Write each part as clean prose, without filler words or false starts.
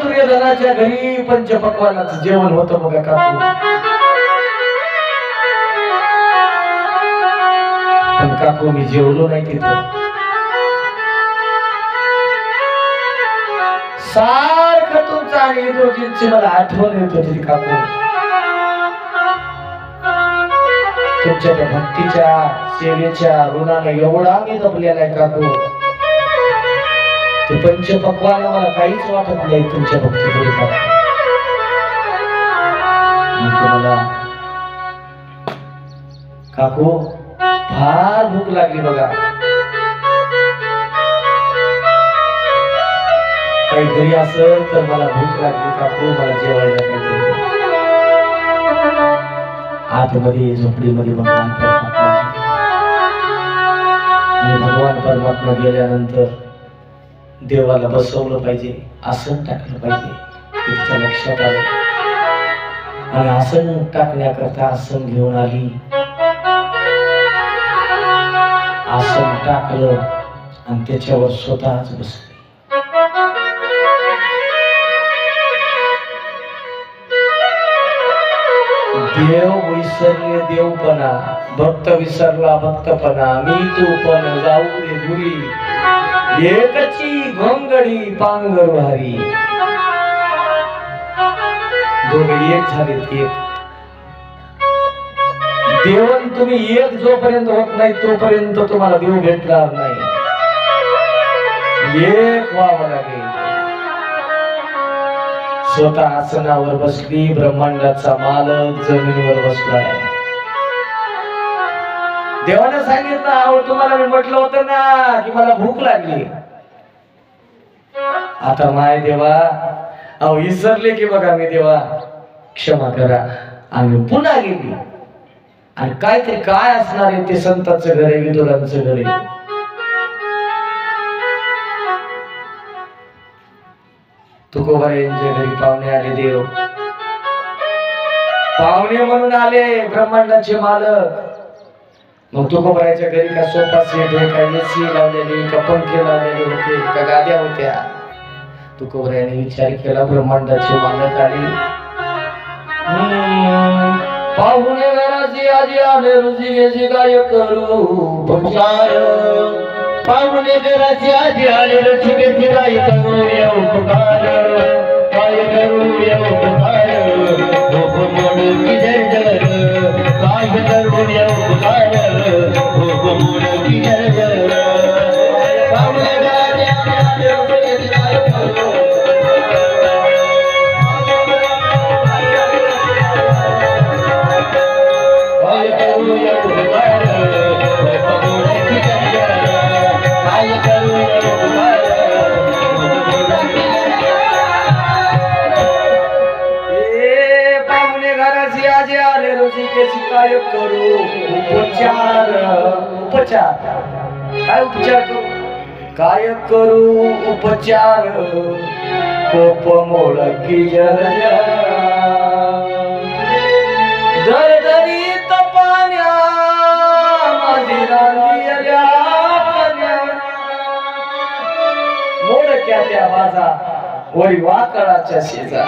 दुर्योधनाच्या घरी पंचपक्वानाचं जेवण होतं बघा काकू. पण काकू मी जेवलो नाही तिथं. सारखं तुमचं आणि दोघींची मला आठवण येत होती काकू. तुमच्या त्या भक्तीच्या सेवेच्या ऋणानं एवढा मी दबलेला आहे काकू. ते पंचपक्वान मला काहीच वाटत नाही तुमच्या भक्तीपुढे काकू. तुम्हाला काकू फार भूक लागली बघा. काही घरी असेल तर मला भूक लागली काकू. मला जेवायला काहीतरी आतमध्ये झोपडीमध्ये भगवान परमात्मा आणि भगवान परमात्मा गेल्यानंतर देवाला बसवलं पाहिजे, आसन टाकलं पाहिजे. तिच्या लक्षात आलं आणि आसन टाकण्याकरता आसन घेऊन आली. आसन टाकलं आणि त्याच्यावर स्वतःच बसले. देव विसरले देवपणा, भक्त विसरला भक्तपणा. मी तू पण जाऊ दे दुरी, एकची घोंगडी पांघरवारी. दोघे एक झालेत एक. देवन तुम्ही एक जोपर्यंत होत नाही तोपर्यंत तुम्हाला देव भेटणार नाही. एक व्हावं लागेल. स्वतः आसनावर बसली, ब्रह्मांडाचा मालक जमिनीवर बसलाय. देवाने सांगितलं, अहो तुम्हाला मी म्हटलं होतं ना की मला भूक लागली. आता माय देवा, अहो विसरले की बघा मी देवा, क्षमा करा. आणि पुन्हा गेली. आणि काय असणार आहे ते संतांचं घर आहे, विदुरांचं घर आहे. तुकोबारायांच्या घरी पाहुणे आले. देव पाहुणे म्हणून आले ब्रह्मांडाचे मालक. मग तुकोबाराच्या घरी का सोफा सेट आहे, का एसी लावलेली, का पंखे लावलेले होते, का गाद्या होत्या. तुकोबारायाने विचार केला, ब्रह्मांडाचे मालक आले. पाहुणे घराची आजी आले, रुची घ्यायची काय करू उपचार. पाहुणे घराची आजी आले, रुची घ्यायची काय करू उपकार. काय करू उपकार, भूक मोडून की जर काय करू उपकार, भूक मोडून की जर. पाहुणे घराची आजी आले, रुची घ्यायची काय करू. काय करू उपचार. उपचार काय उपचार करू, काय करू उपचार. कोप मोडकी जर दरदरीत पाण्या माझी रांदियल्या कन्या. मोडक्या त्या बाजा वरी वाकळाच्या शेजा.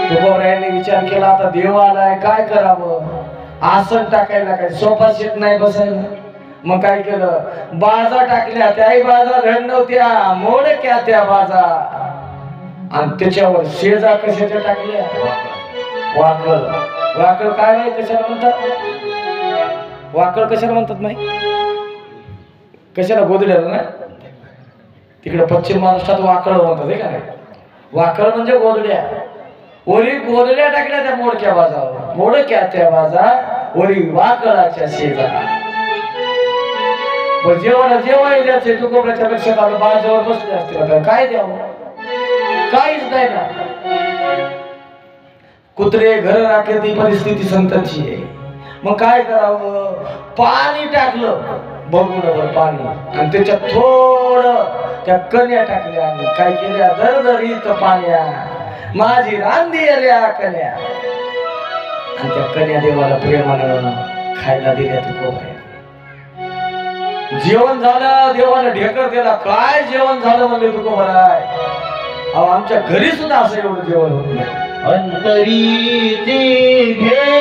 तुकोबारायांनी विचार केला, आता देव आलाय काय करावं. आसन टाकायला काय सोफा सेट नाही बसायला. मग काय केलं, बाजा टाकल्या. त्याही बाजा धड नव्हत्या, मोडक्या त्या बाजा. आणि त्याच्यावर शेजा कशाच्या टाकल्या, वाकळ. वाकळ काय नाही, कशाला म्हणतात वाकळ, कशाला म्हणतात नाही, कशाला गोदड्याला ना. तिकडे पश्चिम महाराष्ट्रात वाकळ म्हणतात हे का नाही. वाकळ म्हणजे गोदड्या. वरी गोदड्या टाकल्या त्या मोडक्या बाजावर. मोडक्या त्या बाजा वरी वाकळाच्या शेजा. जेवण द्यायचे. तुकोबाराच्या लक्षात आलं, बाजावर बसले असते, काय द्यावं, काहीच नाही ना. कुत्रे घर राखे ती परिस्थिती संतांची आहे. मग काय करावं, पाणी टाकलं बघून पाणी. आणि त्याच्यात थोडं त्या कन्या टाकल्या. आणि काय केल्या, दरदरीत पाण्या माझी रांदी आल्या कन्या. आणि त्या कन्या देवाला प्रेमानं खायला दिल्या. तुकोबाराया जेवण झालं, देवाला ढेकर दिला. काय जेवण झालं म्हणले तुकोबाराय. अहो आमच्या घरी सुद्धा असं एवढं जेवण होत नाही. अंतरी ते घे